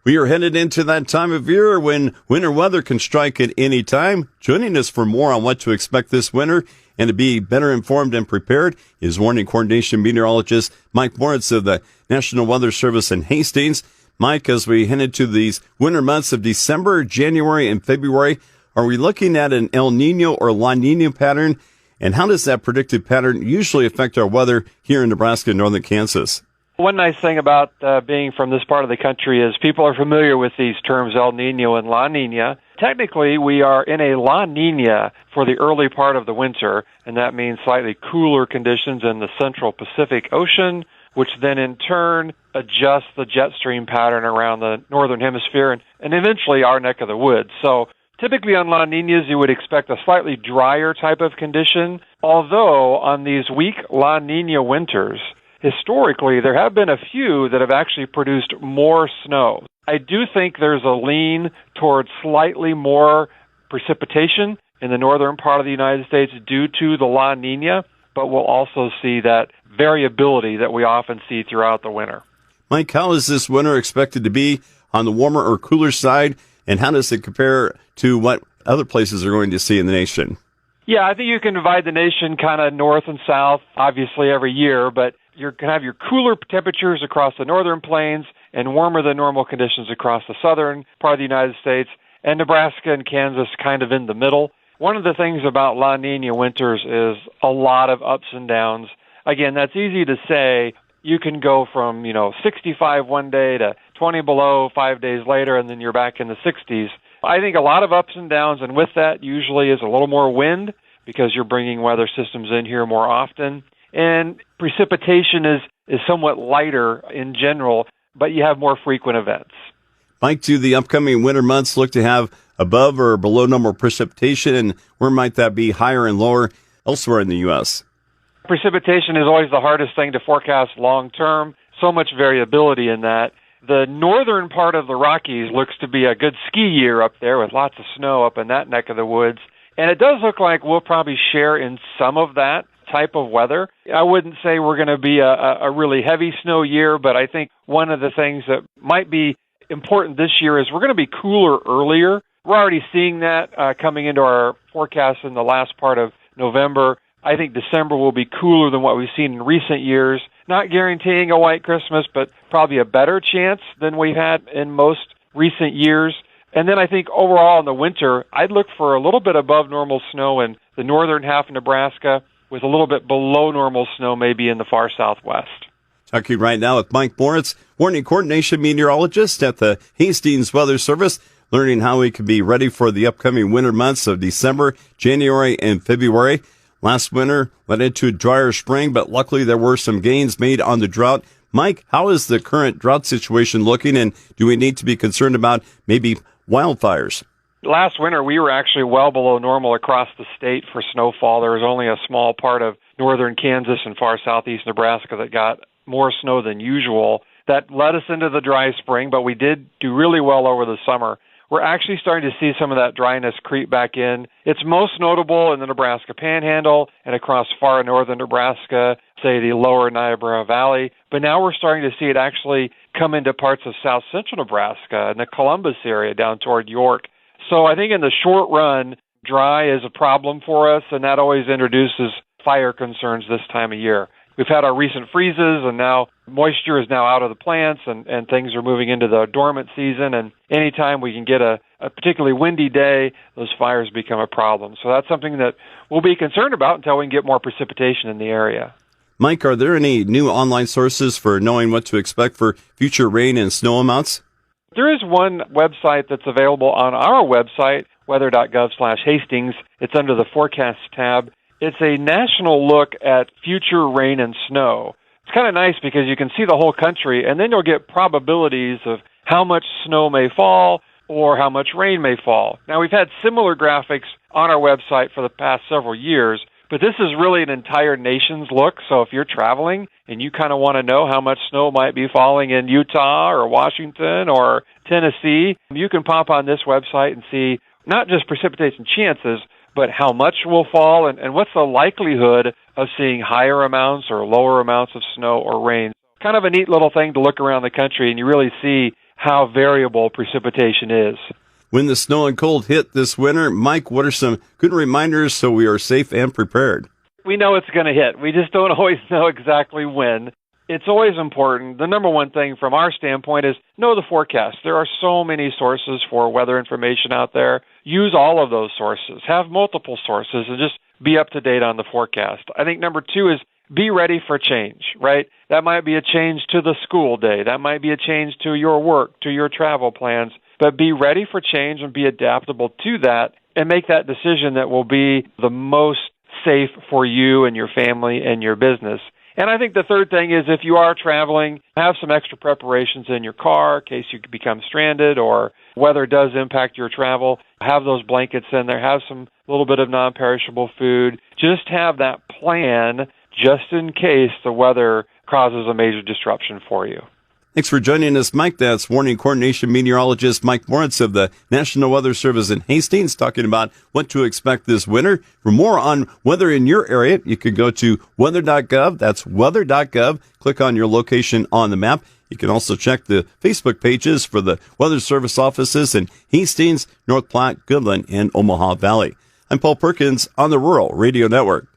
We are headed into that time of year when winter weather can strike at any time. Joining us for more on what to expect this winter and to be better informed and prepared is Warning Coordination Meteorologist Mike Moritz of the National Weather Service in Hastings. Mike, as we head into these winter months of December, January, and February, are we looking at an El Niño or La Niña pattern? And how does that predicted pattern usually affect our weather here in Nebraska and northern Kansas? One nice thing about being from this part of the country is people are familiar with these terms El Niño and La Niña. Technically, we are in a La Niña for the early part of the winter, and that means slightly cooler conditions in the central Pacific Ocean, which then in turn adjusts the jet stream pattern around the northern hemisphere and eventually our neck of the woods. So typically on La Niñas, you would expect a slightly drier type of condition, although on these weak La Niña winters, historically, there have been a few that have actually produced more snow. I do think there's a lean towards slightly more precipitation in the northern part of the United States due to the La Niña, but we'll also see that variability that we often see throughout the winter. Mike, how is this winter expected to be on the warmer or cooler side, and how does it compare to what other places are going to see in the nation? Yeah, I think you can divide the nation kind of north and south, obviously, every year, but you're going to have your cooler temperatures across the northern plains and warmer than normal conditions across the southern part of the United States, and Nebraska and Kansas kind of in the middle. One of the things about La Niña winters is a lot of ups and downs. Again, that's easy to say. You can go from, 65 one day to 20 below 5 days later, and then you're back in the 60s. I think a lot of ups and downs, and with that usually is a little more wind because you're bringing weather systems in here more often. And precipitation is somewhat lighter in general, but you have more frequent events. Mike, do the upcoming winter months look to have above or below normal precipitation, and where might that be higher and lower elsewhere in the U.S.? Precipitation is always the hardest thing to forecast long term. So much variability in that. The northern part of the Rockies looks to be a good ski year up there with lots of snow up in that neck of the woods. And it does look like we'll probably share in some of that type of weather. I wouldn't say we're going to be a really heavy snow year, but I think one of the things that might be important this year is we're going to be cooler earlier. We're already seeing that coming into our forecast in the last part of November. I think December will be cooler than what we've seen in recent years. Not guaranteeing a white Christmas, but probably a better chance than we've had in most recent years. And then I think overall in the winter, I'd look for a little bit above normal snow in the northern half of Nebraska with a little bit below normal snow maybe in the far southwest. Talking right now with Mike Moritz, Warning Coordination Meteorologist at the Hastings Weather Service, learning how we can be ready for the upcoming winter months of December, January, and February. Last winter led into a drier spring, but luckily there were some gains made on the drought. Mike, how is the current drought situation looking, and do we need to be concerned about maybe wildfires? Last winter, we were actually well below normal across the state for snowfall. There was only a small part of northern Kansas and far southeast Nebraska that got more snow than usual. That led us into the dry spring, but we did do really well over the summer. We're actually starting to see some of that dryness creep back in. It's most notable in the Nebraska Panhandle and across far northern Nebraska, say the lower Niobrara Valley. But now we're starting to see it actually come into parts of south central Nebraska and the Columbus area down toward York. So I think in the short run, dry is a problem for us, and that always introduces fire concerns this time of year. We've had our recent freezes, and now moisture is now out of the plants, and things are moving into the dormant season. And anytime we can get a particularly windy day, those fires become a problem. So that's something that we'll be concerned about until we can get more precipitation in the area. Mike, are there any new online sources for knowing what to expect for future rain and snow amounts? There is one website that's available on our website, weather.gov/Hastings. It's under the Forecast tab. It's a national look at future rain and snow. It's kind of nice because you can see the whole country, and then you'll get probabilities of how much snow may fall or how much rain may fall. Now, we've had similar graphics on our website for the past several years, but this is really an entire nation's look. So if you're traveling and you kind of want to know how much snow might be falling in Utah or Washington or Tennessee, you can pop on this website and see not just precipitation chances, but how much will fall and what's the likelihood of seeing higher amounts or lower amounts of snow or rain. Kind of a neat little thing to look around the country, and you really see how variable precipitation is. When the snow and cold hit this winter, Mike, what are some good reminders so we are safe and prepared? We know it's going to hit. We just don't always know exactly when. It's always important. The number one thing from our standpoint is know the forecast. There are so many sources for weather information out there. Use all of those sources. Have multiple sources and just be up to date on the forecast. I think number two is be ready for change, right? That might be a change to the school day. That might be a change to your work, to your travel plans. But be ready for change and be adaptable to that and make that decision that will be the most safe for you and your family and your business. And I think the third thing is if you are traveling, have some extra preparations in your car in case you become stranded or weather does impact your travel. Have those blankets in there. Have some little bit of non-perishable food. Just have that plan just in case the weather causes a major disruption for you. Thanks for joining us, Mike. That's Warning Coordination Meteorologist Mike Moritz of the National Weather Service in Hastings talking about what to expect this winter. For more on weather in your area, you can go to weather.gov. That's weather.gov. Click on your location on the map. You can also check the Facebook pages for the Weather Service offices in Hastings, North Platte, Goodland, and Omaha Valley. I'm Paul Perkins on the Rural Radio Network.